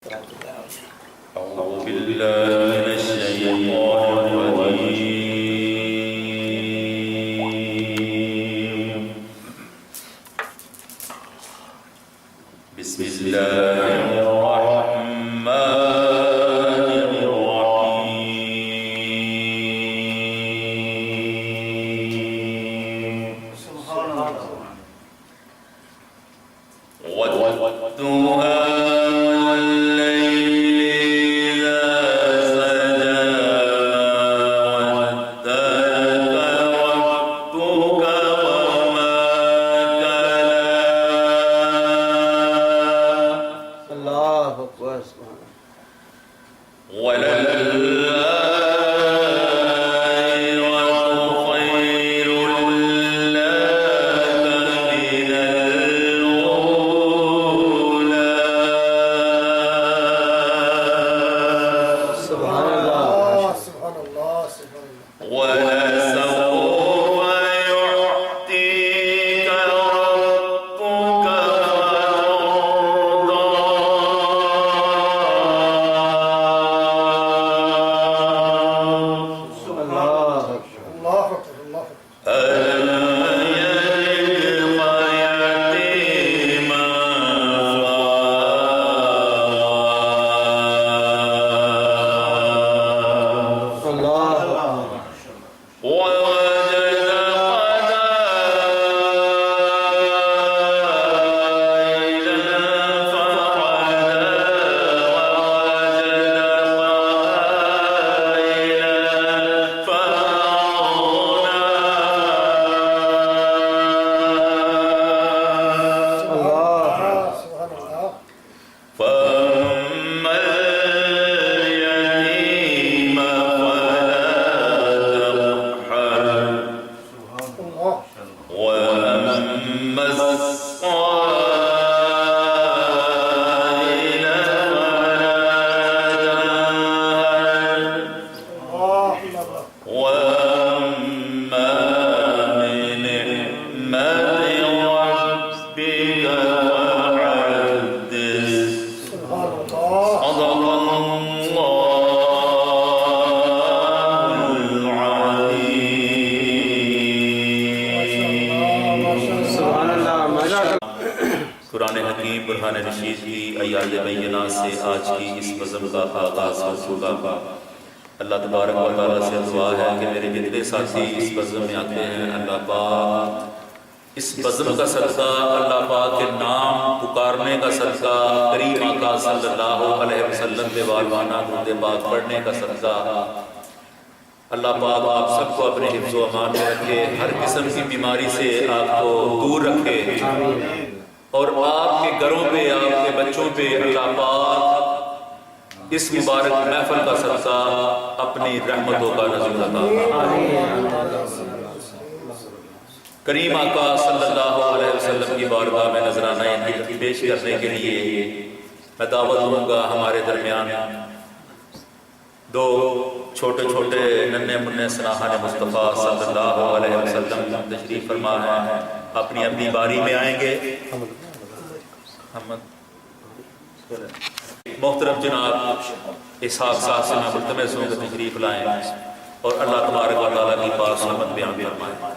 أعوذ بالله من الشيطان الرجيم بسم الله الرحمن الرحيم سبحان الله والضحى قرآن حکیم برہان رشید کی آیات بینات سے آج کی اس بزم کا آغاز ہوگا۔ اللہ تبارک و تعالیٰ سے دعا ہے کہ میرے جتنے ساتھی اس بزم میں آتے ہیں، اللہ پاک اس بزم کا صدقہ، اللہ پاک کے نام پکارنے کا صدقہ، کریم آقا صلی اللہ علیہ وسلم کے والوانہ درود پاک پڑھنے کا صدقہ، اللہ پاک آپ سب کو اپنے حفظ و امان میں رکھے، ہر قسم کی بیماری سے آپ کو دور رکھے، اور آپ کے گھروں پہ، آپ کے بچوں پہ اللہ پاک اس مبارک محفل کا صدقہ اپنی رحمتوں کا نزول عطا فرمائے۔ کریم آقا صلی اللہ علیہ وسلم کی بارگاہ میں نذرانہ عقیدت پیش کرنے کے لیے میں دعوت دوں گا۔ ہمارے درمیان دو چھوٹے چھوٹے ننھے منھے سناہان مصطفیٰ صلی اللہ علیہ وسلم تشریف فرما ہے، اپنی اپنی باری میں آئیں گے۔ محترم جناب اسحاق صاحب سے میں ملتمس ہوں کہ تشریف لائیں اور اللہ تبارک و تعالیٰ کی پاک رحمت بیان فرمائیں۔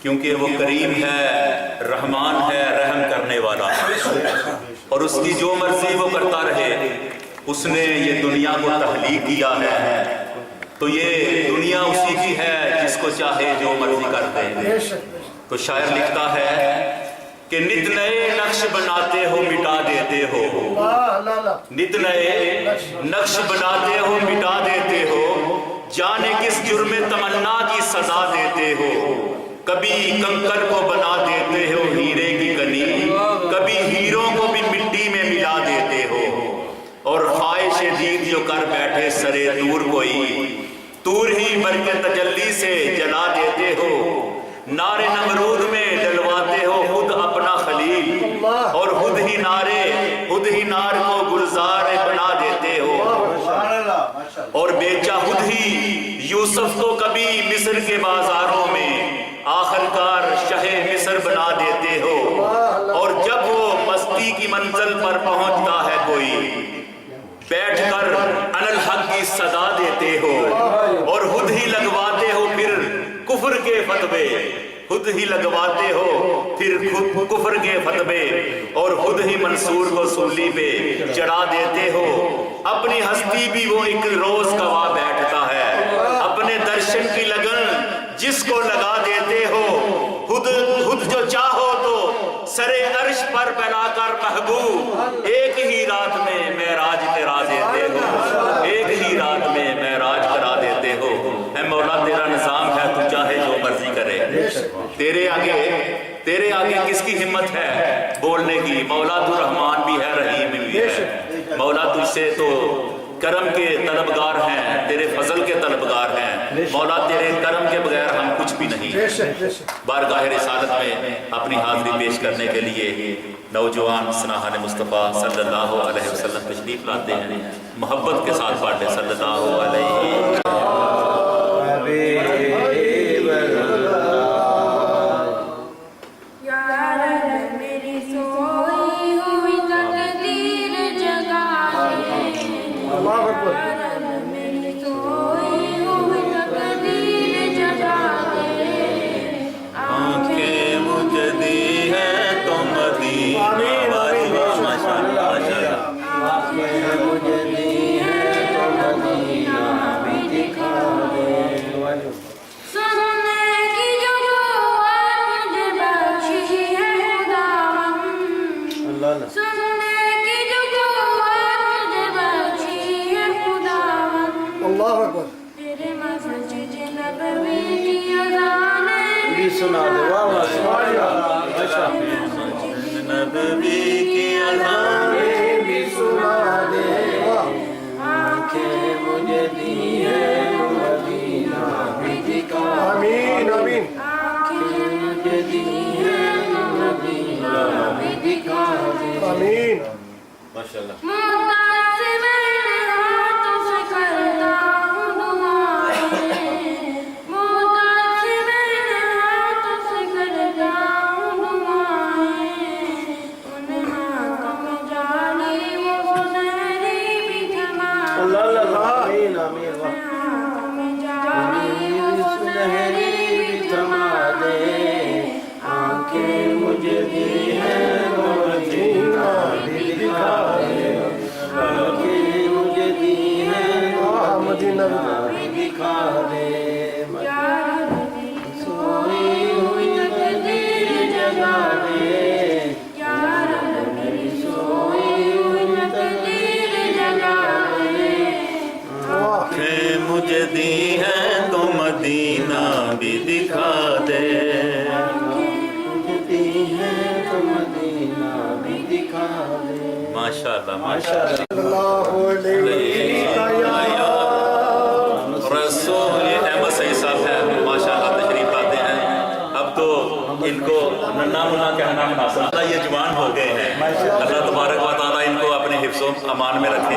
کیونکہ وہ کریم ہے، رحمان ہے، رحم کرنے والا ہے، اور اس کی جو مرضی وہ کرتا رہے۔ اس نے یہ دنیا کو تخلیق کیا ہے تو یہ دنیا اسی کی ہے، جس کو چاہے جو مرضی کر دے۔ تو شاعر لکھتا ہے کہ نت نئے نقش بناتے ہو مٹا دیتے ہو، نت نئے نقش بناتے ہو مٹا دیتے ہو، جانے کس جرم تمنا کی سزا دیتے ہو، کبھی کنکر کو بنا دیتے ہو ہیرے کی کنی، کبھی ہیروں کو بھی مٹی میں ملا دیتے ہو، اور خواہش دید جو کر بیٹھے سرے دور کوئی، تور ہی برق تجلی سے جلا دیتے ہو، نار نمرود میں ڈلواتے ہو خود اپنا خلیل، اور خود ہی نار کو گلزار بنا دیتے ہو، اور بیچا خود ہی یوسف کو کبھی مصر کے بازاروں میں، آخر کار شہ مصر بنا دیتے ہو، اور جب وہ مستی کی منزل پر پہنچتا ہے کوئی، بیٹھ کر انالحق کی صدا دیتے ہو، اور خود ہی لگواتے ہو پھر کفر کے فتوے، خود ہی لگواتے ہو پھر کفر کے فتوے، اور خود ہی منصور کو سولی پہ چڑھا دیتے ہو، اپنی ہستی بھی وہ ایک روز گوا بیٹھتا ہے، اپنے درشن کی لگن جس کو لگا دیتے ہو، خود جو چاہو تو سرے عرش پر پھیلا کر محبوب ایک ہی رات میں معراج کرا دیتے ہو، ایک ہی رات میں معراج کرا دیتے ہو۔ اے مولا تیرا نظام ہے، تو چاہے جو مرضی کرے، تیرے آگے کس کی ہمت ہے بولنے کی؟ مولا تو رحمان بھی ہے، رحیم بھی ہے، مولا تجھ سے تو کرم کے طلبگار ہیں، تیرے فضل کے طلبگار ہیں، مولا تیرے کرم کے بغیر ہم کچھ بھی نہیں۔ بارگاہ رسالت میں اپنی حاضری پیش کرنے کے لیے نوجوان سناہان مصطفیٰ صلی اللہ علیہ وسلم تشریف لاتے ہیں، محبت کے ساتھ پڑھیں صلی اللہ علیہ مجھے دی ہے تو مدینہ بھی دکھا دے، ماشاءاللہ ماشاءاللہ رسول احمد سعید صاحب ہے، ماشاءاللہ تشریف لاتے ہیں۔ اب تو ان کو ننا منا کہنا مناسب، اللہ یہ جوان ہو گئے ہیں، اللہ تبارک و تعالیٰ ان کو اپنے حفظ و امان میں رکھے۔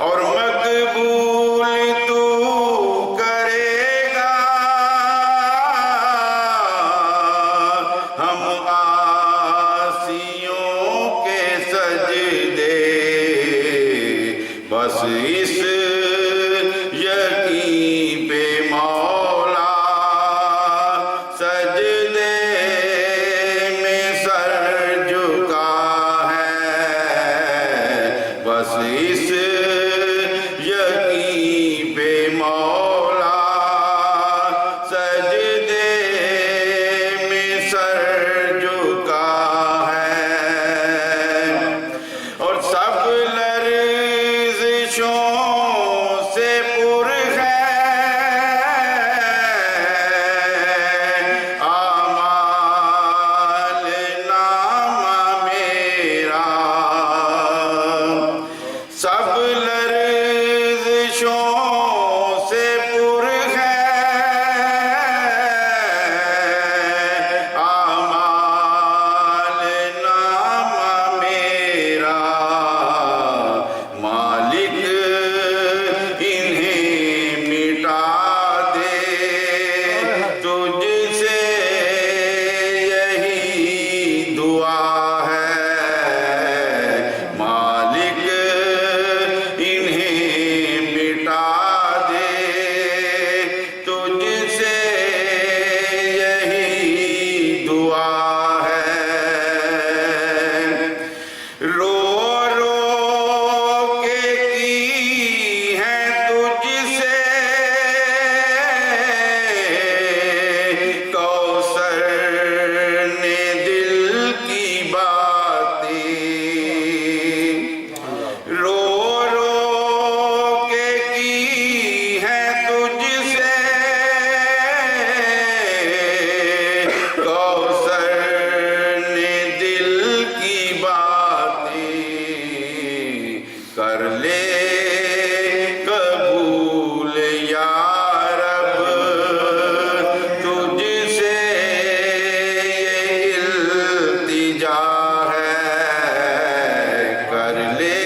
اور مقبول تو کرے گا ہم آسیوں کے سجدے، بس اس یقین پہ مولا سجدے میں سر جھکا ہے، بس اس یقین پہ مولا سجدے میں سر جھکا ہے، اور سب لرزشوں سے پر ہے اعمال نامہ میرا، سب لرزشوں سے پر ہے اعمال نامہ میرا، مالک انہیں مٹا دے تجھ سے یہی دعا ہے، مالک انہیں مٹا دے تجھ سے یہی دعا ہے، رو رو کے کی ہے تجھ سے کوثر نے دل کی باتیں، رو رو کے کی ہے تجھ سے کوثر نے دل کی باتیں، کر لے قبول یا رب تجھ سے یہ التجا ہے، کر لے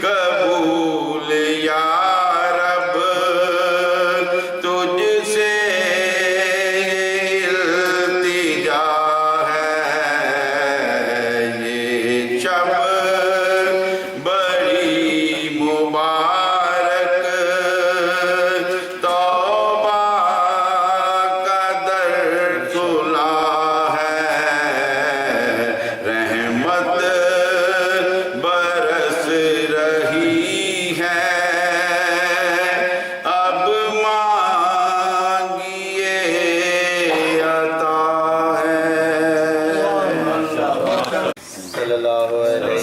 قبول یا رب تجھ سے یہ التجا ہے، یہ شب بڑی مبارک توبہ کا در کھلا ہے، رحمت برس رہی ہے، اب مانگیے عطا ہے۔ صلی اللہ علیہ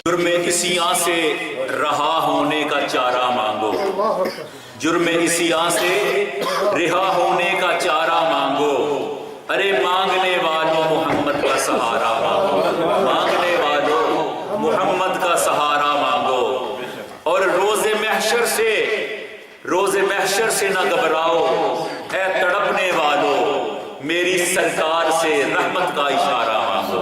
جرم اسیاں سے رہا ہونے کا چارہ مانگو، جرم اسیاں سے رہا ہونے کا چارہ مانگو، ارے مانگنے والوں محمد کا سہارا مانگو، مانگنے والوں محمد کا سہارا مانگو، اور روز محشر سے نہ گھبراؤ، اے تڑپنے والوں میری سرکار سے رحمت کا اشارہ مانگو،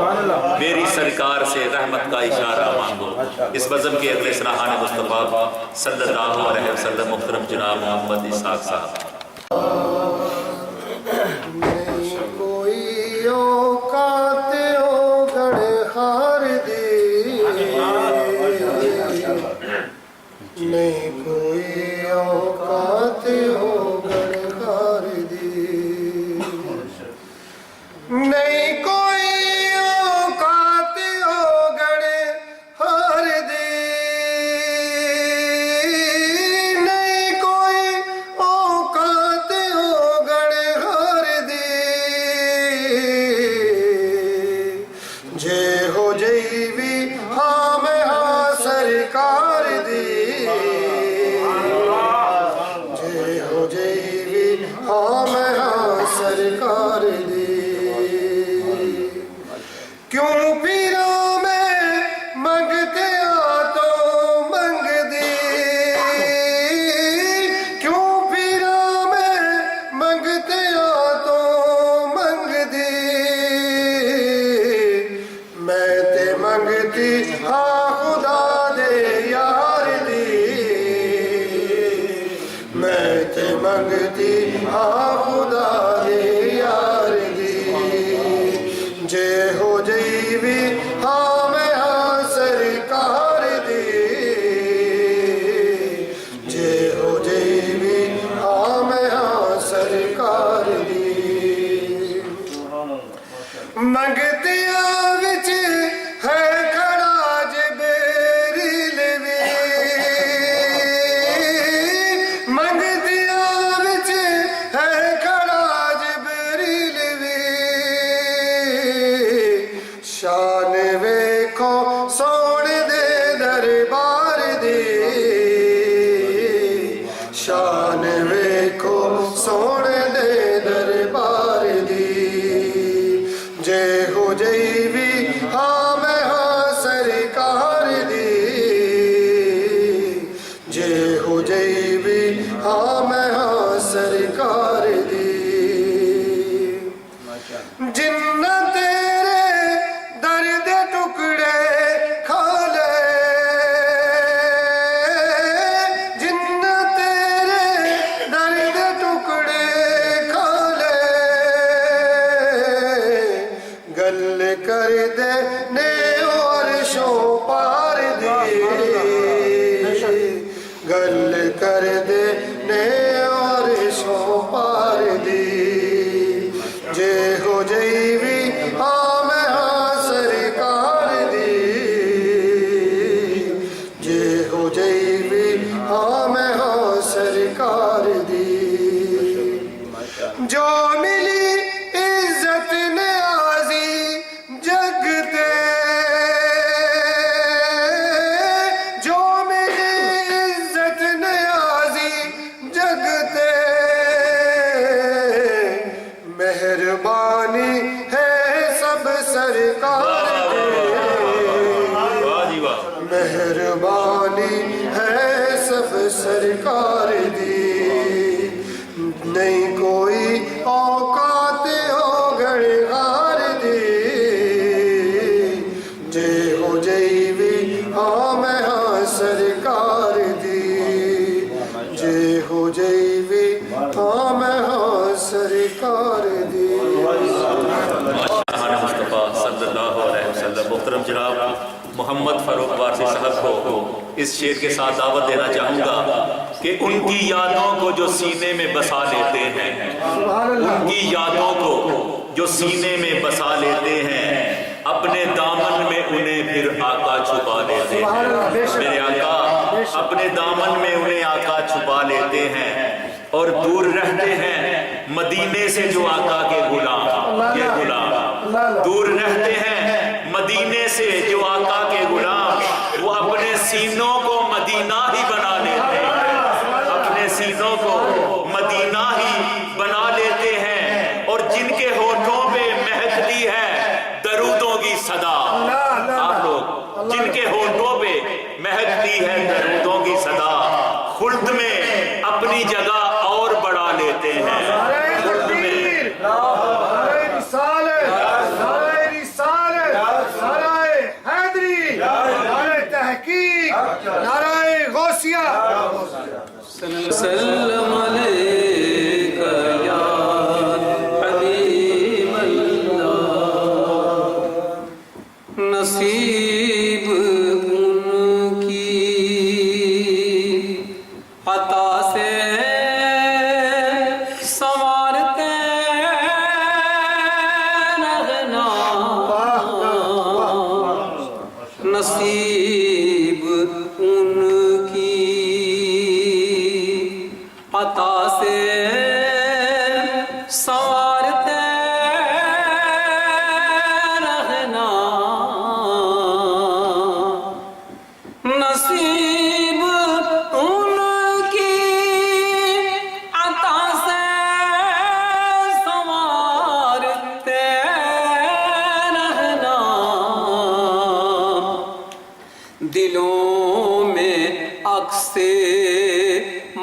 میری سرکار سے رحمت کا اشارہ مانگو۔ اس بزم کے اگلے سراہان مصطفیٰ صلی اللہ علیہ وسلم محترم جناب محمد اسحاق صاحب۔ نہیں کوئی اوقات او گڑھار دی، نہیں کوئی اوقات او گڑھار دی، نہیں کوئی اوقات او گڑھار دی، نہیں کوئی اوقات او گڑھار دی، جے ہو جیوی ہاں میں ہاں سرکار دی، جے ہو جیوی ہاں میں ہاں سرکار دی، کیوں پیروں میں منگتے آ تو منگ دی، کیوں پیروں میں منگتے آ تو منگ دی، میں تے منگتی ہاں خدا دے یار دی، میں تے منگتی ہاں خدا دے یار دی، جے ہو جیوی ہاں میں ہاں سرکار دی، جے ہو جیوی ہاں میں ہاں سرکار دی، منگتیاں وچ ہے کھڑا جبریل وی، منگتیاں وچ ہے کھڑا جبریل وی، شان ویکھو سونے دے دربار دی، شان ویکھو سونے دے دربار دی، جے ہو جیوی جن تیرے درد ٹکڑے کھا لے جن تیرے درد ٹکڑے کھا لے گل کر دے نے عرشوں پار دی گل کر دے نے عرشوں پار دی جے ہو جئی بھی ہاں میں ہاں سرکار دی جے ہو جئی بھی ہاں میں ہاں سرکار دی جو ملی عزت نیازی جگ تے جو ملی عزت نیازی جگ تے مہربانی ہے سب سرکار دی واہ جی واہ مہربانی ہے سب سرکار دی نہیں کوئی اوقات ہو گڑغار دی جے ہو جئی بھی ہاں میں ہاں سرکار دی جے ہو جئی بھی ہاں میں ہاں سرکار دی شاہان مصطفیٰ صلی اللہ علیہ وسلم. محترم جناب محمد فاروق وارثی صاحب کو اس شعر کے ساتھ دعوت دینا چاہوں گا کہ ان کی یادوں کو جو سینے میں بسا لیتے ہیں ان کی یادوں کو جو سینے میں بسا لیتے ہیں اپنے دامن میں انہیں پھر آقا چھپا لیتے ہیں. میرے آقا اپنے دامن میں انہیں آقا چھپا لیتے ہیں اور دور رہتے ہیں مدینے سے جو آقا کے غلام یہ غلام دور رہتے ہیں مدینے سے جو آقا کے غلام وہ اپنے سینوں کو مدینہ ہی بنا لیتے ہیں اپنے سینوں کو مدینہ ہی بنا لیتے ہیں اور جن کے ہونٹوں پہ مہکتی ہے درودوں کی صدا آپ لوگ جن کے ہونٹوں پہ مہکتی ہے درودوں کی صدا خلد میں اپنی جگہ اور بڑھا لیتے ہیں خلد میں سلم علیک یا حبیب اللہ نصیب ان کی عطا سے سنوارتے رہنا نصیب ان کی عطا سے سنوارتے رہنا نصیب ان کی عطا سے سنوارتے رہنا دلوں میں عکس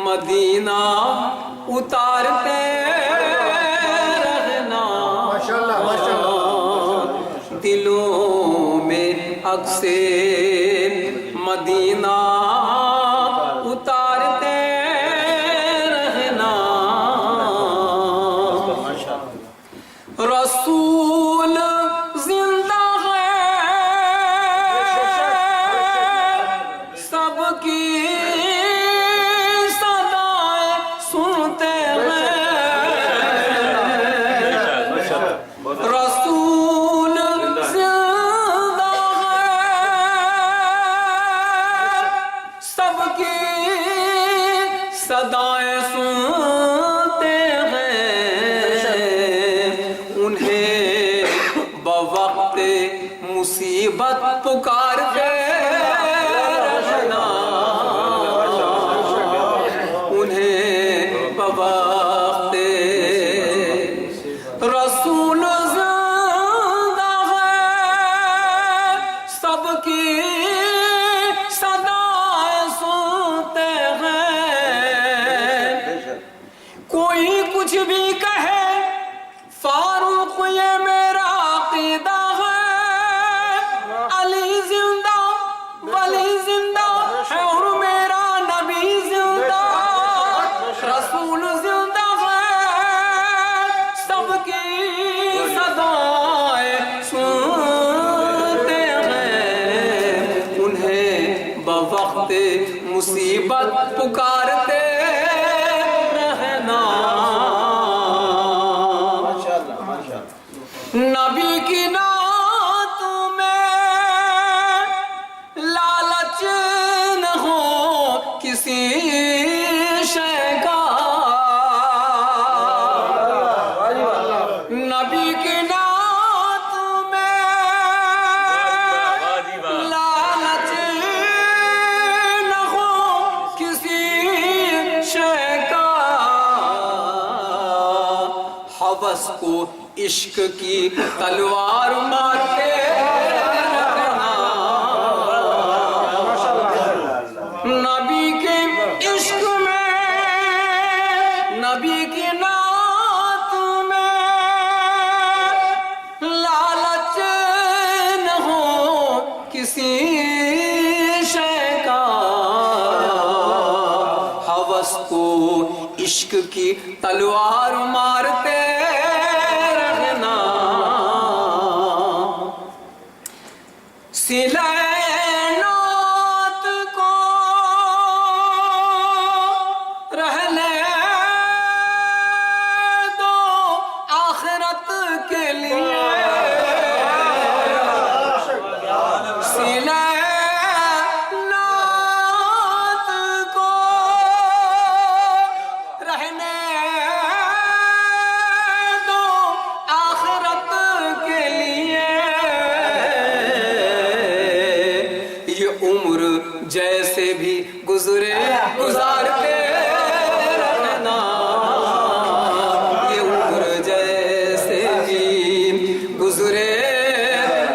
مدینہ اتارتے رہنا دلوں میں عکس مدینہ اتارتے رہنا رسول زندہ ہے سب کی صدائیں سنتے ہیں رسول زندہ ہے سب کی صدائیں سنتے ہیں انہیں بوقت مصیبت پکارتے رہنا انہیں بوقت رسول زندہ ہے سب کی صدائیں سنتے ہیں کوئی کچھ بھی کہے فاروق یہ نبی کی نعت میں لالچ نہ ہو کسی شے کا، نبی کی نعت میں لالچ نہ ہو کسی شے کا، ہوس کو عشق کی تلوار مارتے رہنا، نبی کے عشق میں، نبی کی نعت میں لالچ نہ ہو کسی شے کا، ہوس کو عشق کی تلوار مارتے رہنا، سلے نعت کو رہنے دو آخرت کے لیے، سلے نعت کو رہنے دو آخرت کے لیے، یہ عمر جیسے بھی گزرے گزارتے رہنا، یہ عمر جیسے بھی گزرے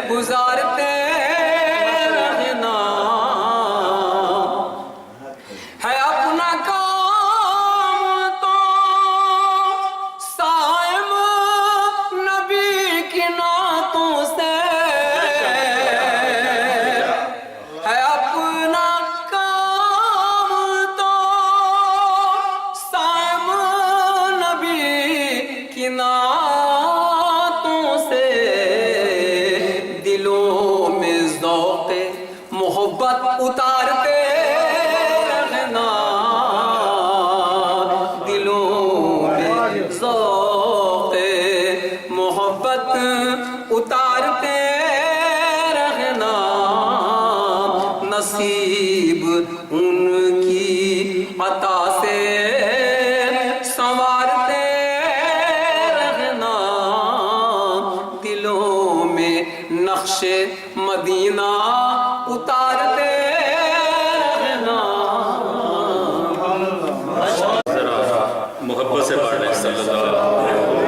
گزارتے رہنا، ہے اپنا کام تو صائم نبی کی نعتوں سے، ہے اپنا کام تو صائم نبی کی نعتوں سے، دلوں میں ذوق محبت اتارتے رہنا، دلوں میں ذوق محبت اتارتے رہنا، نصیب ان کی عطا سے سنوارتے رہنا، دلوں میں نقش مدینہ اتارتے رہنا۔ ذرا محبت سے پڑھ لیں صلی اللہ علیہ وسلم۔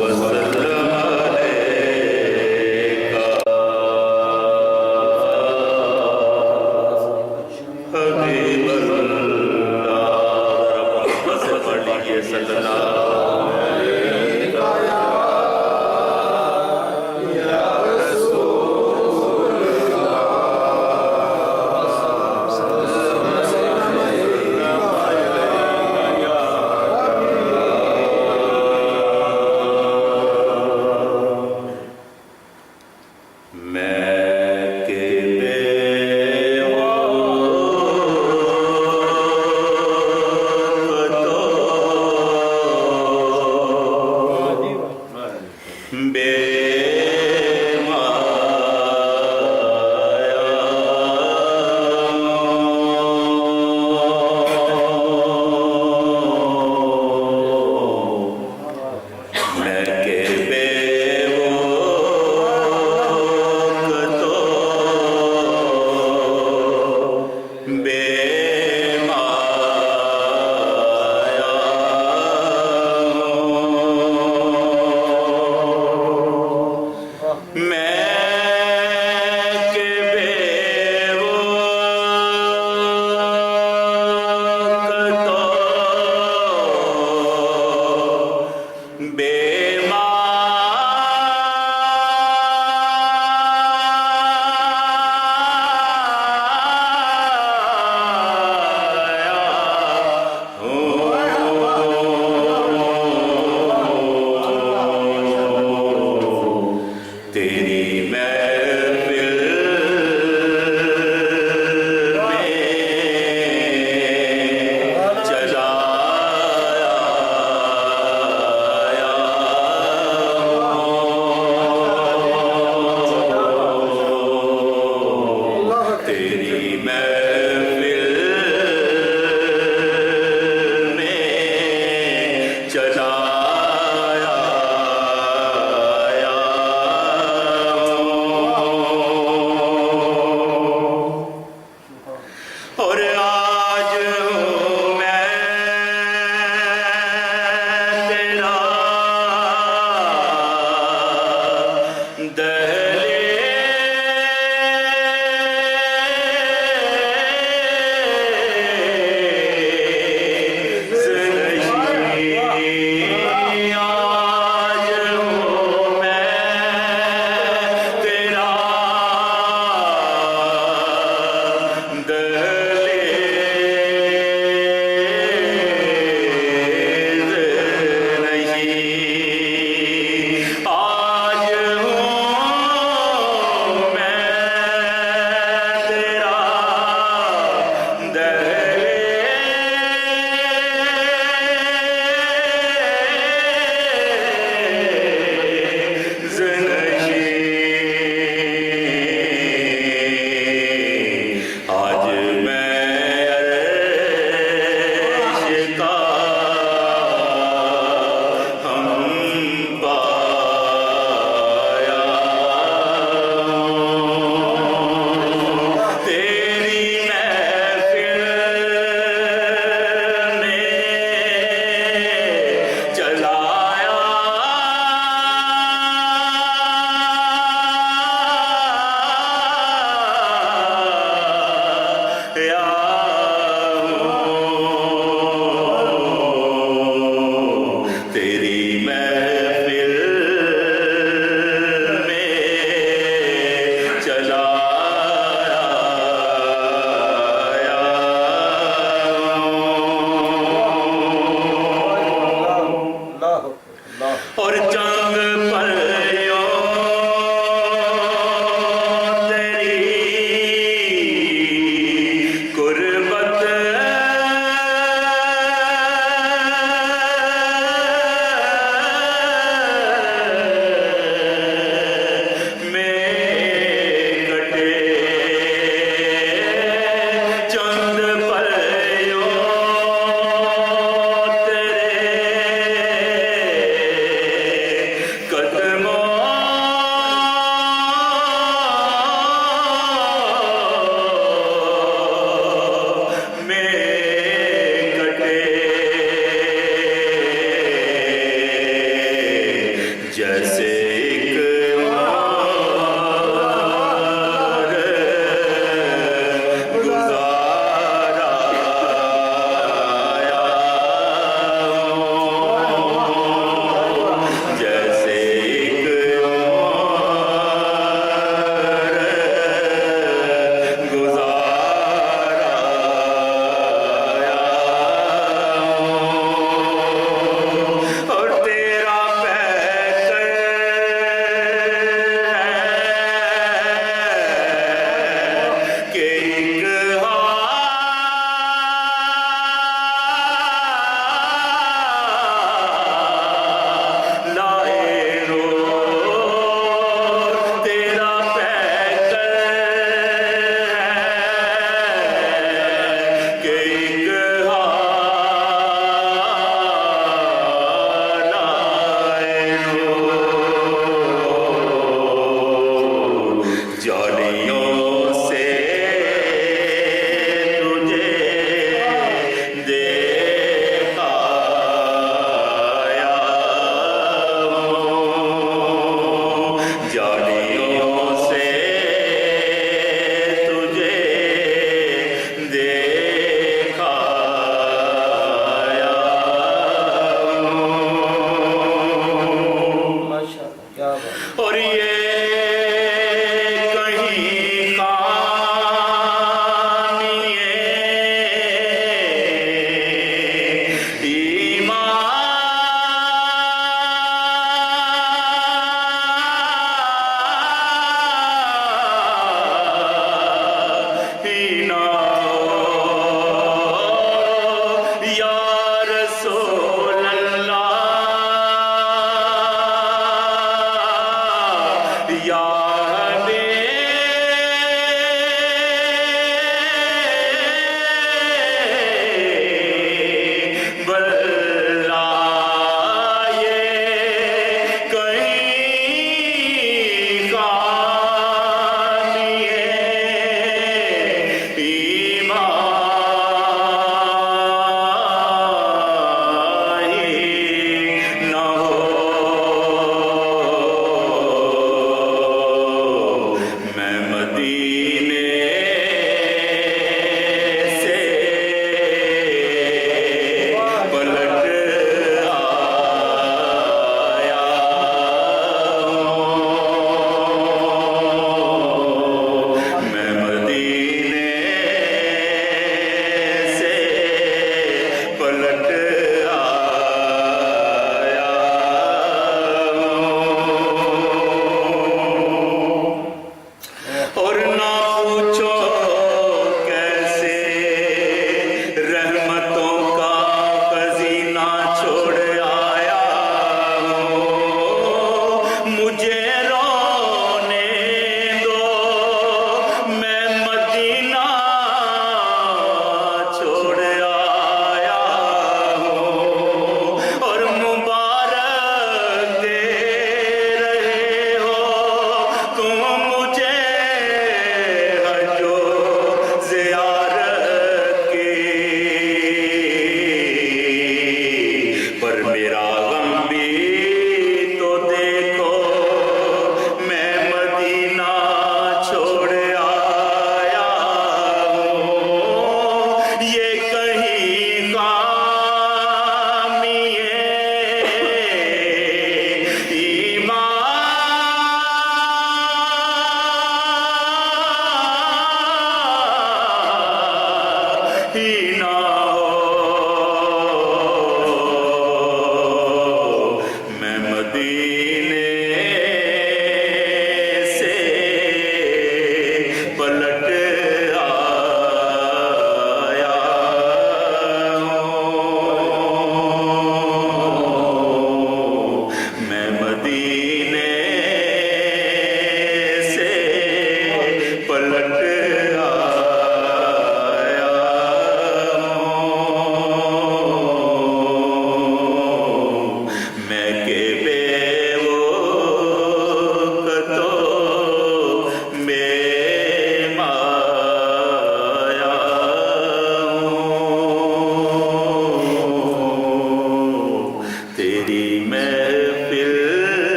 وسلم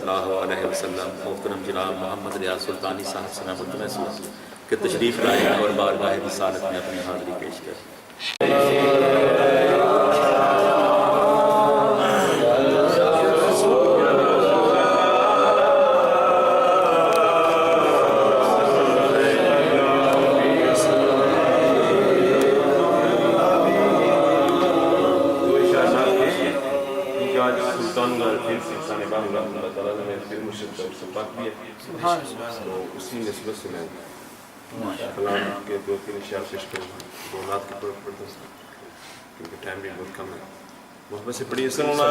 اللہ علیہ وسلم محترم جناب محمد ریاض سلطانی صاحب سے میں ملتمس ہوں کہ تشریف لائیں اور بارگاہ رسالت میں اپنی حاضری پیش کریں۔ تو اسی نسبت سے میں کلام کے دو تین اشعار پیش کروں، دو نعت کے طور پر پڑھتا ہوں کیونکہ ٹائم بھی بہت کم ہے۔ محبت سے پڑھیے صلی اللہ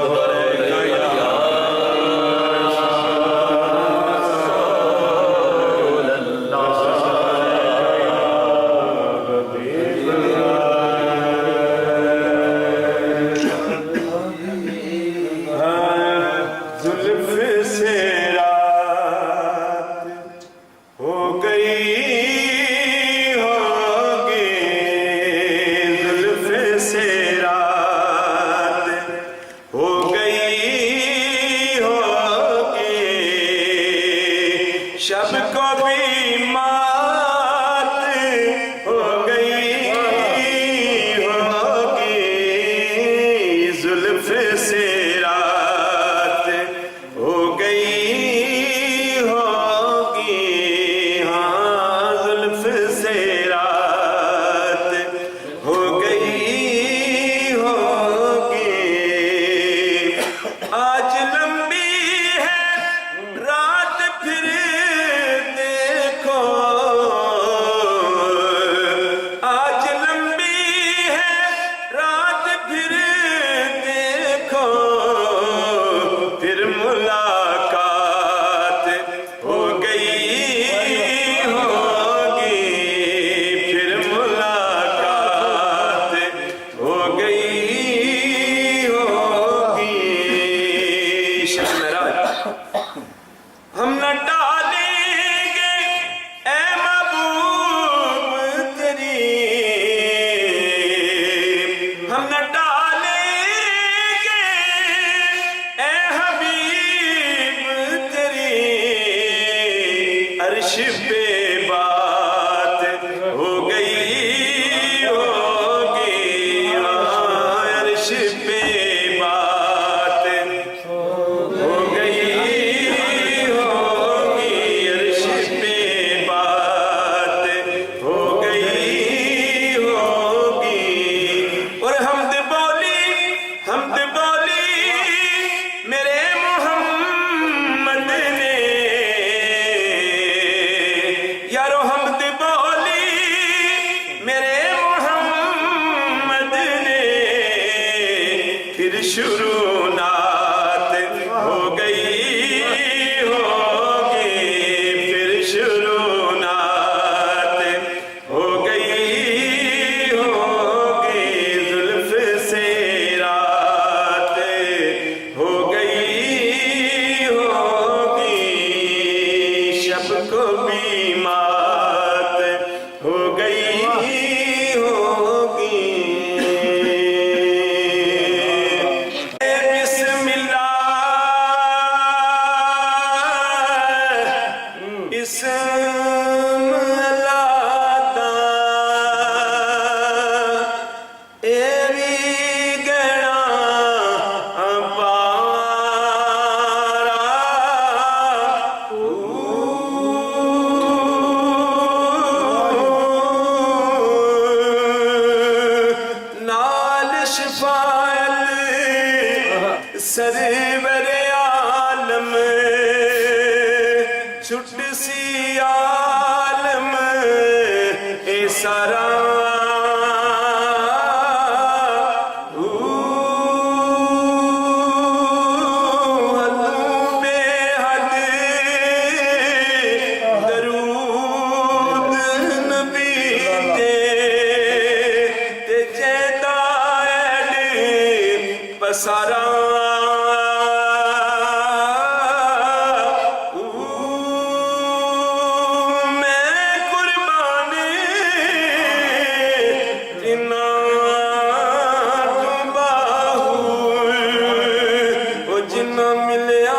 جنا ملیا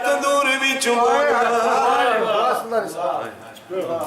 ਤੰਦੂਰ ਵਿੱਚੋਂ ਬੋਲਦਾ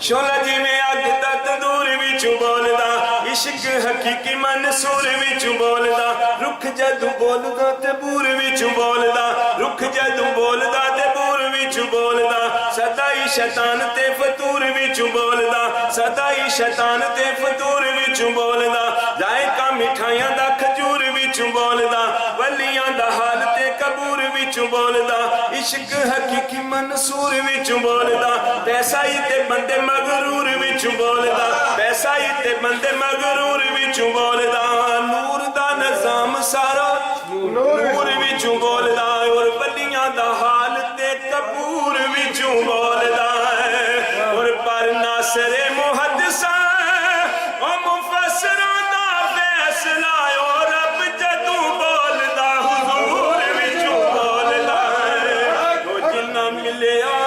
ਸ਼ੋਲਾ ਜਿਵੇਂ ਅੱਗ ਦਾ ਤੰਦੂਰ ਵਿੱਚੋਂ ਬੋਲਦਾ ਇਸ਼ਕ ਹਕੀਕੀ ਮਨਸੂਰ ਵਿੱਚੋਂ ਬੋਲਦਾ ਰੁੱਖ ਜਦੋਂ ਬੋਲਦਾ ਤੇ ਬੂਰ ਵਿੱਚੋਂ ਬੋਲਦਾ ਰੁੱਖ ਜਦੋਂ ਬੋਲਦਾ ਤੇ ਬੂਰ ਵਿੱਚੋਂ ਬੋਲਦਾ ਸਦਾ ਹੀ ਸ਼ੈਤਾਨ ਤੇ ਫਤੂਰ ਵਿੱਚੋਂ ਬੋਲਦਾ ਸਦਾ ਹੀ ਸ਼ੈਤਾਨ ਤੇ ਫਤੂਰ ਵਿੱਚੋਂ ਬੋਲਦਾ ਜ਼ਾਇਕਾ ਮਿਠਾਈਆਂ ਦਾ ਖਜੂਰ ਵਿੱਚੋਂ ਬੋਲਦਾ ਵਲੀਆਂ ਦਾ ਹਾਲ ਤੇ ਕਬੂਰ ਵਿੱਚੋਂ ਬੋਲਦਾ ਇਸ਼ਕ ਹਕੀਕੀ ਮਨਸੂਰ ਵਿੱਚੋਂ ਬੋਲਦਾ ਪੈਸਾ ਹੀ ਤੇ ਬੰਦੇ ਮਗਰੂਰ ਵਿੱਚੋਂ ਬੋਲਦਾ ਪੈਸਾ ਹੀ ਤੇ ਬੰਦੇ ਮਗਰੂਰ ਵਿੱਚੋਂ ਬੋਲਦਾ ਨੂਰ ਦਾ ਨਿਜ਼ਾਮ ਸਾਰਾ ਨੂਰ ਵਿੱਚੋਂ ਬੋਲਦਾ ਔਰ ਬੱਲੀਆਂ ਦਾ ਹਾਲ ਤੇ ਕਬੂਰ ਵਿੱਚੋਂ ਬੋਲਦਾ ਔਰ ਪਰ ਨਾਸਰੇ ਮੁਹੱਦਿਸਾਂ ਉਹ ਮੁਫਸਰਾਂ ਦਾ ਫੈਸਲਾ ਔਰ ਰੱਬ ਜਦੋਂ ਬੋਲਦਾ ਹੁਜ਼ੂਰ ਵਿੱਚੋਂ ਬੋਲਦਾ ਉਹ ਜਿੰਨਾ ਮਿਲਿਆ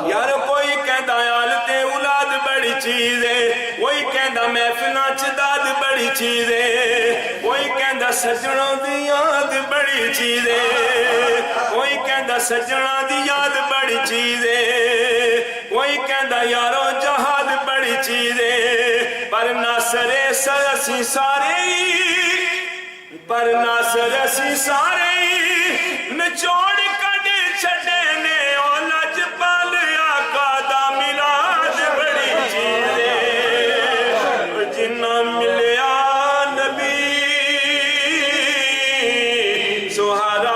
ਯਾਰ ਕੋਈ ਕਹਿੰਦਾ ਆਲ ਤੇ ਔਲਾਦ ਬੜੀ ਚੀਜ਼ ਏ ਕੋਈ ਕਹਿੰਦਾ ਮਹਿਫਿਲਾਂ ਚ ਦਾਦ ਬੜੀ ਚੀਜ਼ ਏ ਕੋਈ ਕਹਿੰਦਾ ਸੱਜਣਾਂ ਦੀ ਯਾਦ ਬੜੀ ਚੀਜ਼ ਏ ਕੋਈ ਕਹਿੰਦਾ ਸੱਜਣਾਂ ਦੀ ਯਾਦ ਬੜੀ ਚੀਜ਼ ਏ ਕੋਈ ਕਹਿੰਦਾ ਯਾਰੋ ਜਹਾਦ ਬੜੀ ਚੀਜ਼ ਏ ਪਰ ਨਾਸਰੇ ਅਸੀਂ ਸਾਰੇ ਪਰ ਨਾਸਰ ਅਸੀਂ ਸਾਰੇ ਨਿਚੋੜ ਕੱਢ ਛੱਡੇ ਨੇ ਉਹ ਲਜਪਾਲ ਆਕਾ ਦਾ ਮਿਲਾਦ ਬੜੀ ਚੀਜ਼ ਏ ਜਿੰਨਾ ਮਿਲਿਆ ਨਬੀ ਸੁਹਾਰਾ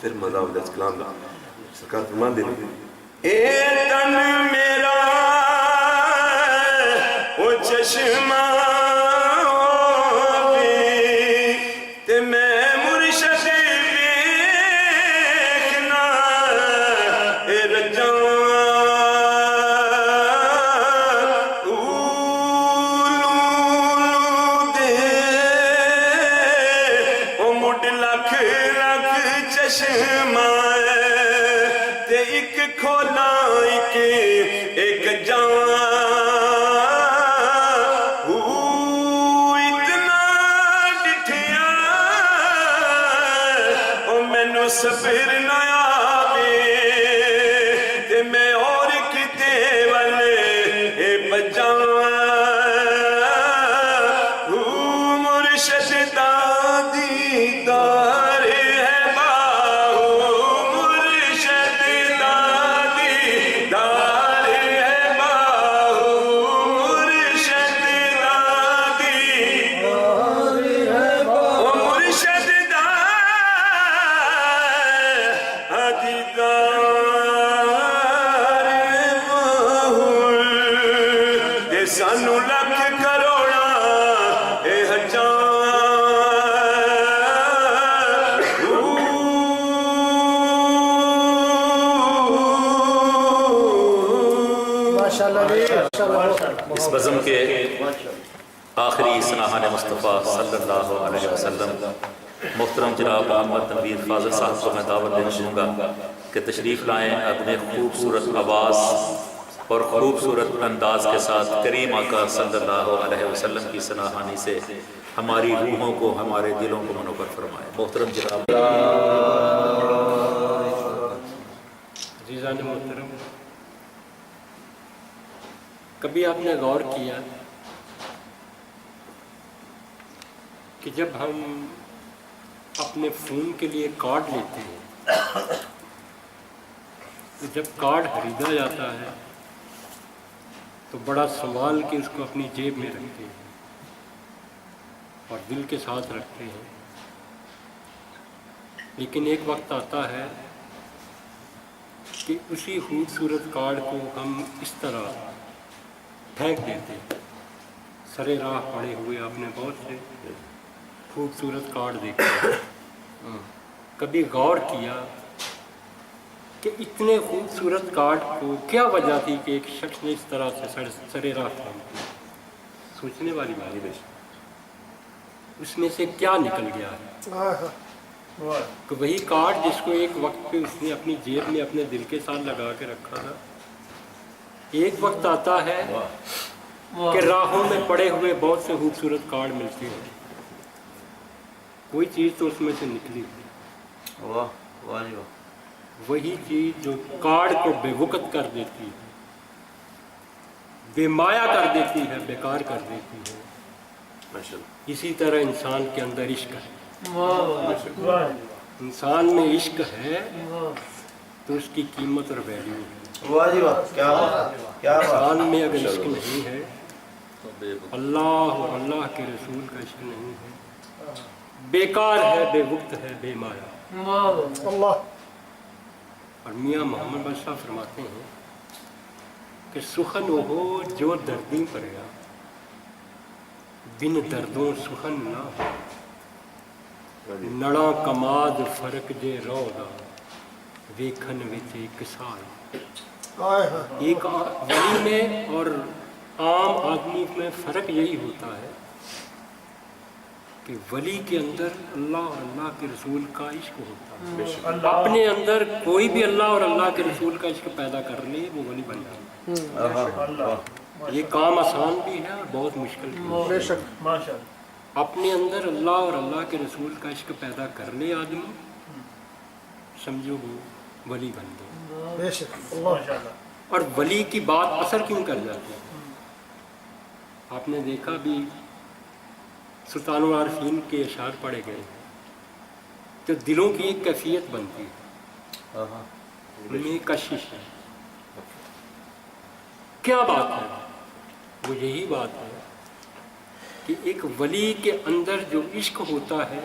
پھر مزہ آؤں کلام دا سرکار فرمان دے اے تن میرا او چشمہ بھی تے میں مرشد ویکھنا اے رجاں دے او مڈ لکھ لکھ چشمہ تے ایک کھولا ایک جان اتنا ڈٹھیا او مینوں صبر نہ آوے تے میں اور کتے والے بجاں مرشد دا دیدار ہے باہو مرشد دا دیدار ہے باہو مرشد دا دیدار ہے باہو مرشد دا دیدار ہے باہو اے سانو لکھ کروڑا اے ہزار اس بزم کے آخری سناہان مصطفیٰ صلی اللہ علیہ وسلم محترم جناب محمد تنویر فاضل صاحب کو میں دعوت دینا چاہوں گا کہ تشریف لائیں اپنے خوبصورت آواز اور خوبصورت انداز کے ساتھ کریم آقا صلی اللہ علیہ وسلم کی سناہانی سے ہماری روحوں کو ہمارے دلوں کو منور فرمائیں۔ محترم جناب عزیزان محترم، کبھی آپ نے غور کیا کہ جب ہم اپنے فون کے لیے کارڈ لیتے ہیں تو جب کارڈ خریدا جاتا ہے تو بڑا سنبھال کے اس کو اپنی جیب میں رکھتے ہیں اور دل کے ساتھ رکھتے ہیں، لیکن ایک وقت آتا ہے کہ اسی خوبصورت کارڈ کو ہم اس طرح پھینک دیتے ہیں۔ سرے راہ پڑے ہوئے آپ نے بہت سے خوبصورت کارڈ دیکھے، کبھی غور کیا کہ اتنے خوبصورت کارڈ کو کیا وجہ تھی کہ ایک شخص نے اس طرح سے سرے راہ پھینک دیا؟ سوچنے والی بات ہے، اس میں سے کیا نکل گیا ہے کہ وہی کارڈ جس کو ایک وقت پہ اس نے اپنی جیب میں اپنے دل کے ساتھ لگا کے رکھا تھا، ایک وقت آتا ہے کہ راہوں میں پڑے ہوئے بہت سے خوبصورت کارڈ ملتے ہیں، کوئی چیز تو اس میں سے نکلی، وہی چیز جو کارڈ کو بے وقت کر دیتی ہے، بے مایا کر دیتی ہے، بیکار کر دیتی ہے۔ اسی طرح انسان کے اندر عشق ہے، انسان میں عشق ہے تو اس کی قیمت اور ویلیو ہے۔ انسان میں اگر عشق نہیں ہے، اللہ اور اللہ کے رسول کا عشق نہیں ہے، بیکار ہے، بے وقت ہے، بے مایا۔ اور میاں محمد بادشاہ فرماتے ہیں کہ سخن ہو جو دردی پریا، بن دردوں سخن نہ ہو، نڑا کماد فرق جے رودا ویکھن وچ ایک سال۔ ایک ولی میں اور عام آدمی میں فرق یہی ہوتا ہے کہ ولی کے اندر اللہ اور اللہ کے رسول کا عشق ہوتا ہے، اپنے اندر کوئی بھی اللہ اور اللہ کے رسول کا عشق پیدا کر لے وہ ولی بن جائے۔ یہ کام آسان بھی ہے اور بہت مشکل بھی ہے۔ اپنے اندر اللہ اور اللہ کے رسول کا عشق پیدا کر لے آدمی، سمجھو وہ ولی بن گئے۔ اور ولی کی بات اثر کیوں کر جاتی ہے؟ آپ نے دیکھا بھی سلطان العارفین کے اشعار پڑھے گئے تو دلوں کی ایک کیفیت بنتی ہے، ان میں کشش ہے۔ کیا بات ہے؟ وہ یہی بات ہے کہ ایک ولی کے اندر جو عشق ہوتا ہے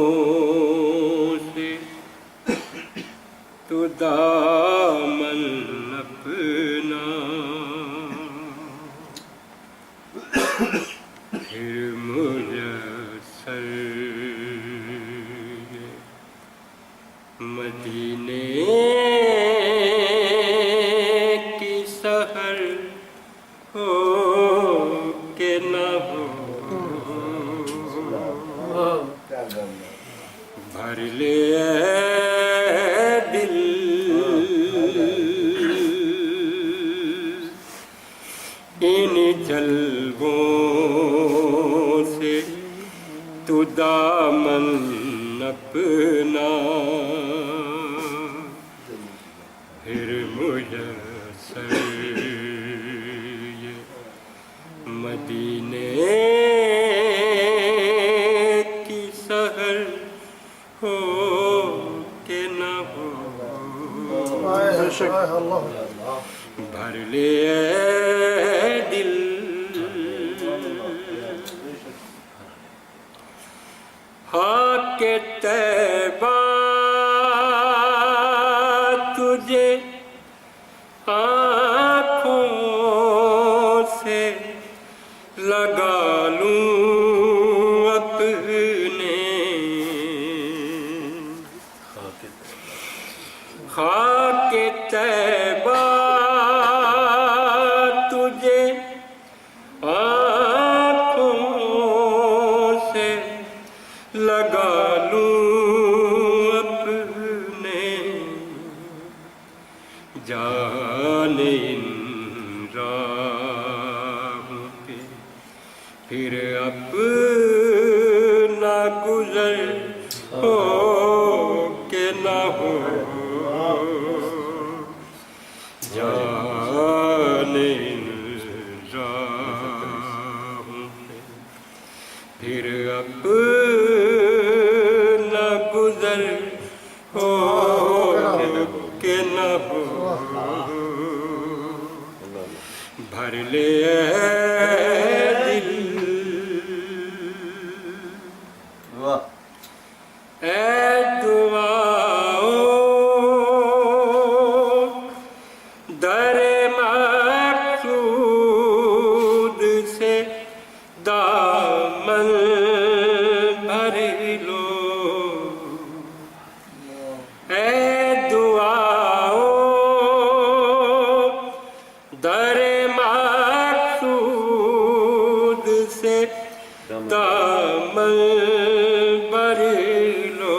جلووں سے تو دامن اپنا پھر میسر مدینے کی سحر ہو کہ نہ ہو بھر لے اے دل ان جلووں سے تو دامن اپنا پھر میسر یہ مدینے کی سحر ہو کہ نہ ہو بھر لے اے دل خاک طیبہ تجھے آنکھوں سے لگا لوں اپنے خاک طیبہ تجھے آنکھوں سے لگا لوں اپنے جان ان راہوں پہ پھر اپنا گزر ہو کہ نہ ہو جان ان راہوں پہ پھر اپنا گزر ہو کہ نہ ہو بھر لے اے دل اے دعاؤں در مقصود سے دامن بھر لو اے دعاؤں در مقصود سے دامن بھر لو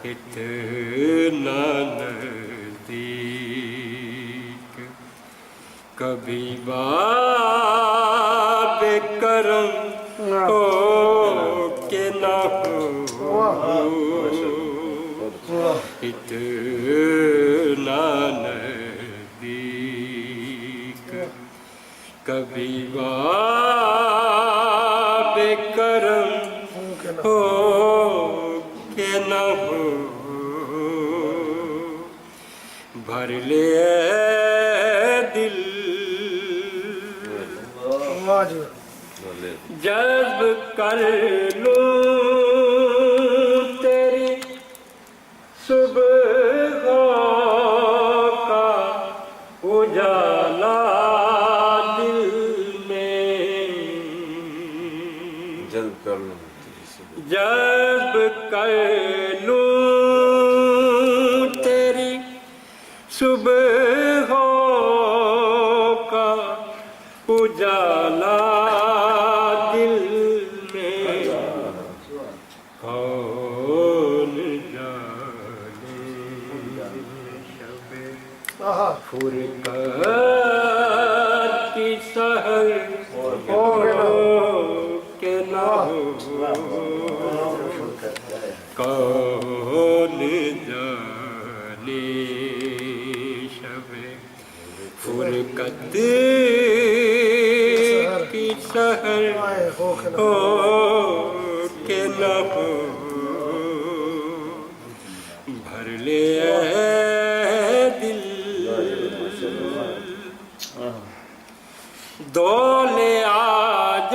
اتنا نزدیک کبھی باب کرم ہو کہ نہ ہو اتنا نزدیک کبھی باب کرم ہو کہ نہ ہو بھر لے اے دل جذب کر لوں تیری صبح کا اجالا دل میں جذب کر لوں جذب کر لوں تیری صبح کا اجالا دل میں کون جانے شب فرقت کی سحر ہو کہ نہ ہو کون جانے شب فرقت کی سحر ہو کہ نہ ہو بھر لے اے دل دولے آج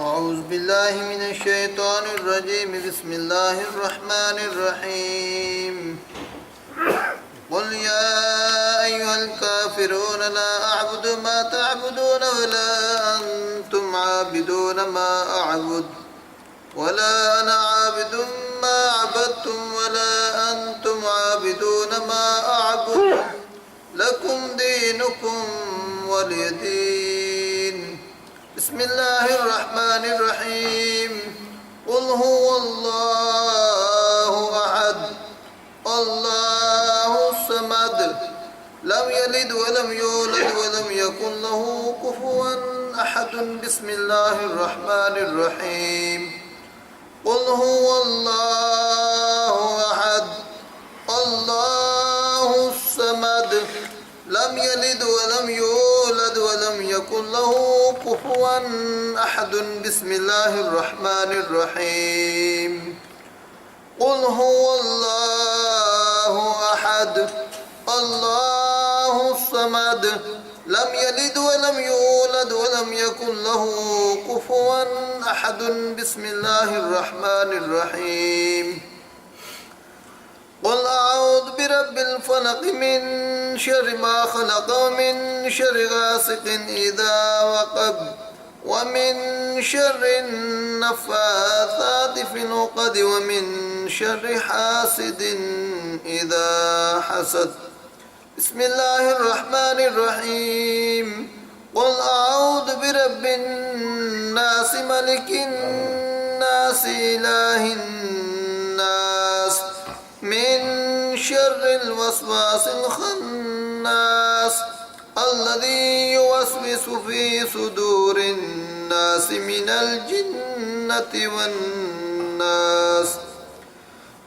أعوذ بالله من الشيطان الرجيم بسم الله الرحمن الرحيم قل يا أيها الكافرون لا أعبد ما تعبدون ولا أنتم عابدون ما أعبد ولا أنا عابد ما عبدتم ولا أنتم عابدون ما أعبد لكم دينكم ولي دين بسم الله الرحمن الرحيم قل هو الله أحد الله الصمد لم يلد ولم يولد ولم يكن له كفوا أحد بسم الله الرحمن الرحيم قل هو الله أحد الله الصمد لم يلد ولم يولد ولم يكن له كفوا أحد بسم الله الرحمن الرحيم قل هو الله أحد الله الصمد لم يلد ولم يولد ولم يكن له كفوا أحد بسم الله الرحمن الرحيم قل أعوذ برب الفلق من شر ما خلق ومن شر غاسق إذا وقب ومن شر النفاثات في العقد ومن شر حاسد إذا حسد بسم الله الرحمن الرحيم قل أعوذ برب الناس ملك الناس إله الناس من شر الوسواس الخناس الذي يوسوس في صدور الناس من الجنة والناس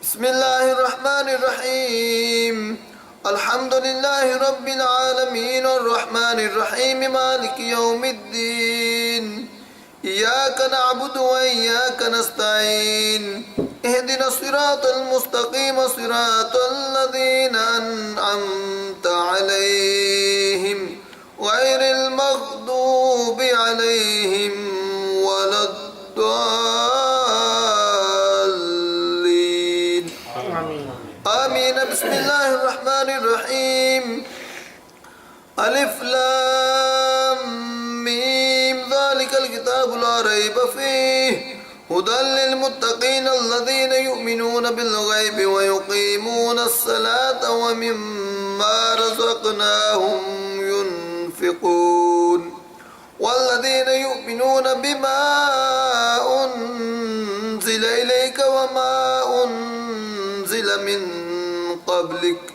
بسم الله الرحمن الرحيم الحمد لله رب العالمين الرحمن الرحيم مالك يوم الدين إياك نعبد وإياك نستعين اهدنا الصراط المستقيم صراط الذين أنعمت عليهم غير المغضوب عليهم ولا الضالين آمين بسم الله الرحمن الرحيم ألف لام ميم ذلك الكتاب لا ريب فيه هدى للمتقين الذين يؤمنون بالغيب ويقيمون الصلاة ومما رزقناهم ينفقون والذين يؤمنون بما أنزل إليك وما أنزل من قبلك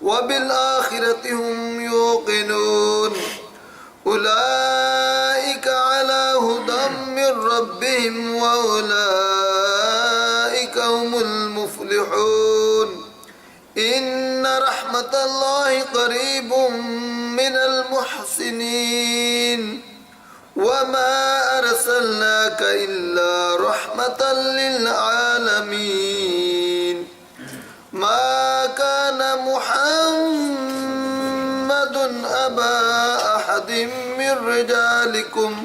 وبالآخرة هم يوقنون أولئك على هدى من ربهم وأولئك هم المفلحون إن رحمة الله قريب من المحسنين وما أرسلناك إلا رحمة للعالمين ما كان محمد أبا أحد من رجالكم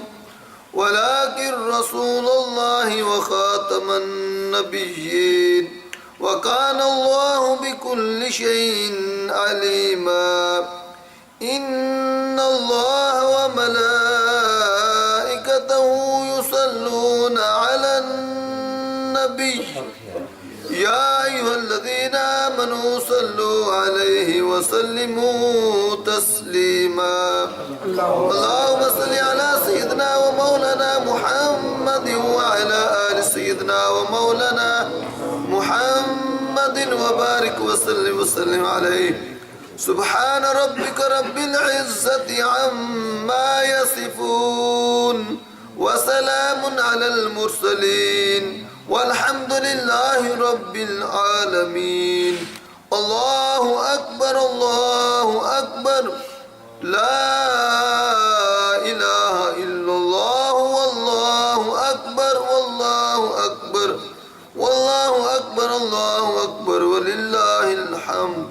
ولكن رسول الله وخاتم النبيين وكان الله بكل شيء عليما إن الله وملائكته يصلون على النبي يا أيها الذين آمنوا صلوا عليه وسلموا تسليما اللهم صل على سيدنا ومولانا محمد وعلى آل سيدنا ومولانا محمد وبارك وسلم عليه سبحان ربك رب العزة عما يصفون وسلام على المرسلين والحمد لله رب العالمين الله أكبر الله أكبر لا إله إلا الله والله أكبر والله أكبر والله أكبر الله أكبر ولله الحمد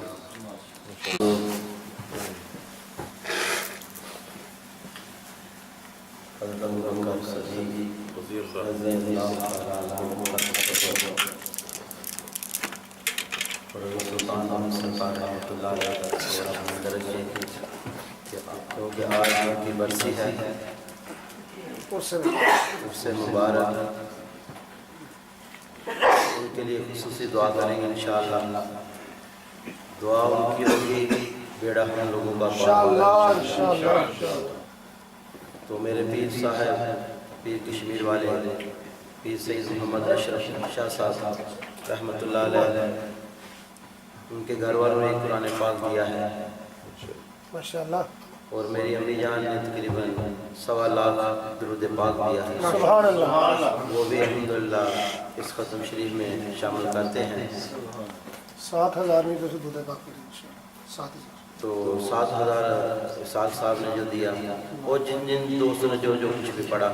کیونکہ آج ان کی برسی ہے اس سے مبارک ان کے لیے خصوصی دعا کریں گے انشاءاللہ دعا ان کی ہوگی بیڑا ہم لوگوں کا انشاءاللہ تو میرے پیر صاحب پیر کشمیر والے پیر سید محمد اشرف شاہ صاحب رحمۃ اللہ علیہ ان کے گھر والوں نے قرآن پاک دیا ہے ماشاءاللہ اور میری امی جان نے تقریباً 1.25 لاکھ درود پاک دیا ہے سبحان اللہ وہ بھی الحمدللہ اس ختم شریف میں شامل کرتے ہیں 7,000 میں تو دودھ پاک کریں انشاءاللہ 7,000 تو 7,000 اسحاق صاحب نے جو دیا اور جن جن دوستوں نے جو کچھ بھی پڑھا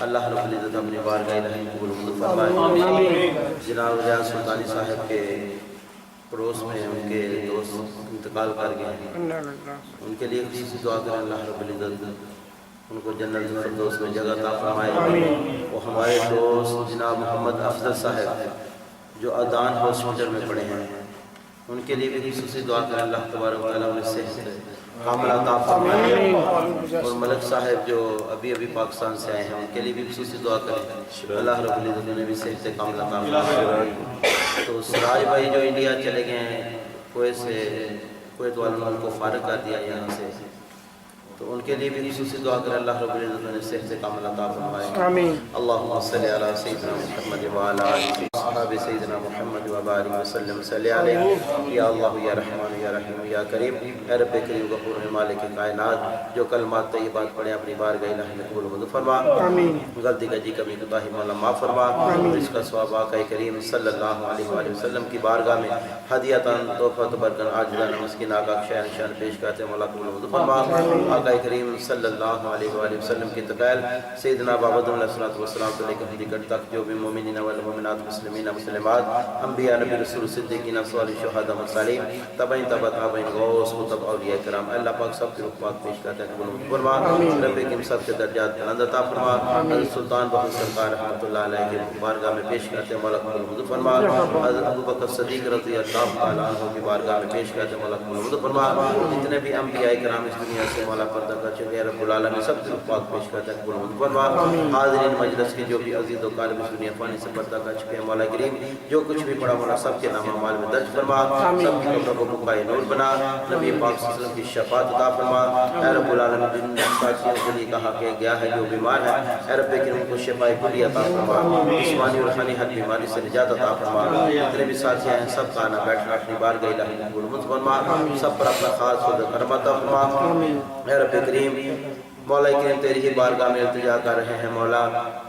اللہ رب العزت اپنی بارگاہ رحم قبول فرمائے جناب ریاض سلطانی صاحب کے پڑوس میں ان کے دوست انتقال کر گئے ہیں ان کے لیے خصوصی دعا کریں اللہ رب العزت ان کو جنت الفردوس میں جگہ عطا فرمائے وہ ہمارے دوست جناب محمد افضل صاحب جو ادان ہاسپٹل میں پڑے ہیں ان کے لیے بھی خصوصی دعا کریں اللہ تبارک و تعالیٰ انہیں صحت کامل عطا فرمائے اور ملک صاحب جو ابھی پاکستان سے آئے ہیں ان کے لیے بھی خصوصی دعا کریں اللہ رب العزت انہیں بھی صحت کامل عطا فرمائے تو سراج بھائی جو انڈیا چلے گئے ہیں کویت والوں نے ان کو فارغ کر دیا یہاں سے تو ان کے لیے بھی خصوصی دعا کریں اللہ رب العزت انہیں صحت کامل عطا فرمائے اللہم صلی علی سیدنا محمد وعلی آلہ صحاب سیدنا محمد وبارک وسلم صلی علیہ یا اللہ یا رحمان یا رحیم یا کریم اے رب کریم غفور مالک کائنات جو کلمات طیبات پڑھیں اپنی بارگاہ الہی میں قبول و فرما غلطی کا جی کمی کوتاہی مولا معاف فرما اس کا ثواب آقا کریم صلی اللہ علیہ وآلہ وسلم کی بارگاہ میں ہدیتاً تحفہ برکن عاجزانہ مسکین آقا شہر شان پیش کرتے مولا قبول و فرما آقا کریم صلی اللہ علیہ وآلہ وسلم کی تقائل سیدنا بابد علیہ السلام تو لے کر حدیقت تک جو بھی مومنین والمومنات مسلمین مسلمات انبیاء نبی رسول صدیقین صالح شہداء مرسلین تابعین تبع تابعین غوث کتب اولیاء کرام اللہ پاک سب کی رخ پاک پیش کرتے ہیں قبول فرما رب کریم سب کے درجات بلند عطا فرما حضرت سلطان بہت سرکار رحمۃ اللہ علیہ کے بارگاہ میں پیش کرتے ہیں مولا قبول فرما حضرت ابوبکر صدیق رضی اللہ تعالیٰ عنہ کی بارگاہ میں پیش کرتے ہیں مولا قبول فرما جتنے بھی انبیاء کرام اس دنیا سے مولا پردہ کر چکے رب العالمین سب کی رخ پاک پیش کرتے ہیں قبول فرما حاضرین مجلس کے جو بھی عزیز و کالم اس دنیا فانی سے پردہ کر چکے ہیں مولا کریم جو کچھ بھی پڑھا مولا سب کے نام اعمال میں درج فرما سب کی قبروں کو بقائے نور بنا نبی پاک صلی اللہ علیہ وسلم کی شفاعت عطا فرما اے رب العالمین جن ساتھیوں کے لیے کہا کہ گیا ہے جو بیمار ہے اے رب کریم کو شفاء کلی عطا فرما جسمانی اور روحانی ہر بیماری سے نجات عطا فرما جتنے بھی ساتھی ہیں سب کا آنا بیٹھنا اپنی بارگاہ الہی میں قبول فرما سب پر اپنا خاص خود کرم عطا فرما اے رب کریم مولا کریم تیری ہی بارگاہ میں التجا کر رہے ہیں مولا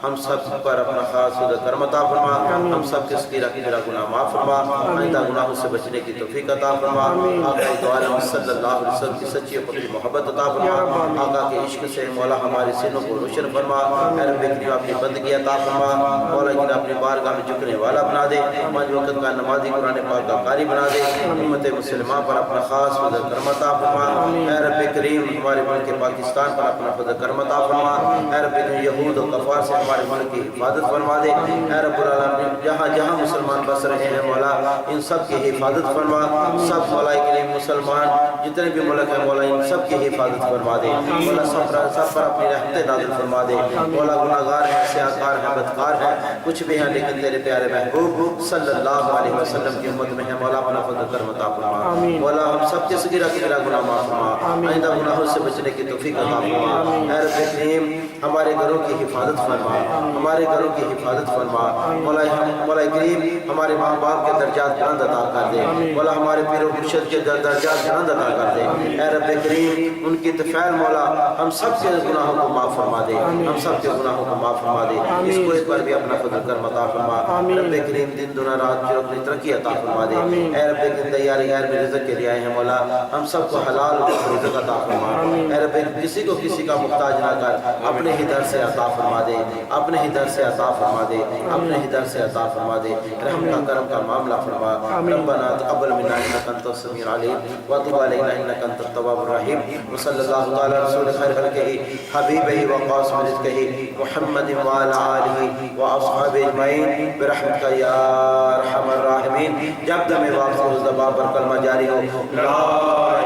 ہم سب پر اپنا خاص کرم عطا فرما ہم سب کے صغیرہ کبیرہ گناہ معاف فرما آئندہ گناہوں سے بچنے کی توفیق عطا فرما آقا دو عالم صلی اللہ علیہ وسلم کی سچی اور پکی محبت عطا فرما آقا کے عشق سے مولا ہمارے سینوں کو روشن فرما اے رب کریم اپنی بندگی عطا فرما مولا کریم اپنی بارگاہ میں جھکنے والا بنا دے پانچ وقت کا نمازی قرآن پاک کا قاری بنا دے امت مسلمہ پر اپنا خاص فضل کرم عطا فرما اے رب کریم ہمارے ملک پاکستان پر اپنا فضل کرم عطا فرما اے رب کریم یہود و کفار سے ہمارے ملک کی حفاظت فرما دے اے رب العالمین جہاں جہاں مسلمان بس رہے ہیں مولا ان سب کی حفاظت فرما سب مولا کریم مسلمان جتنے بھی ملک ہیں مولا ان سب کی حفاظت فرما دے مولا سب پر اپنی رحمت نازل فرما دے مولا گناہگار ہیں سیاہکار ہیں بدکار ہیں کچھ بھی ہیں لیکن تیرے پیارے محبوب صلی اللہ علیہ وسلم کی امت میں ہے مولا اپنا فضل کرم عطا فرما مولا ہم سب کے صغیرہ کبیرہ گناہ معاف فرما آئندہ گناہوں سے بچنے کی توفیق عطا فرما اے رب کریم ہمارے گھروں کی حفاظت فرما ہمارے گھروں کی حفاظت فرما مولا کریم ہمارے ماں باپ کے درجات بلند عطا کر دے مولا ہمارے پیر و مرشد کے درجات بلند عطا کر دے اے رب کریم ان کی طفیل مولا ہم سب کے گناہوں کو معاف فرما دے ہم سب کے گناہوں کو معاف فرما دے اس کو اس پر بھی اپنا فضل کرم عطا فرما رب کریم دن دنیا رات جو اپنی ترقی عطا فرما دے اے رب کریم تیار غیر میں رزق کے لیے آئے ہیں مولا ہم سب کو حلال رزق عطا فرما اے رب کسی کو کسی کا محتاج نہ کر اپنے ہی در سے عطا فرما دے اپنے ہی در سے عطا فرما دے اپنے ہی در سے عطا فرما دے رحم کا کرم کا معاملہ فرما ربنا تقبل منا انك انت السميع العليم وتب علينا انك انت التواب الرحيم وصلى الله تعالى رسول خير خلقه حبيبه وقاسم رزقه محمد وعلى اله واصحابه اجمعين برحمتك يا ارحم الراحمين جب دم واپس زبان پر کلمہ جاری ہو لا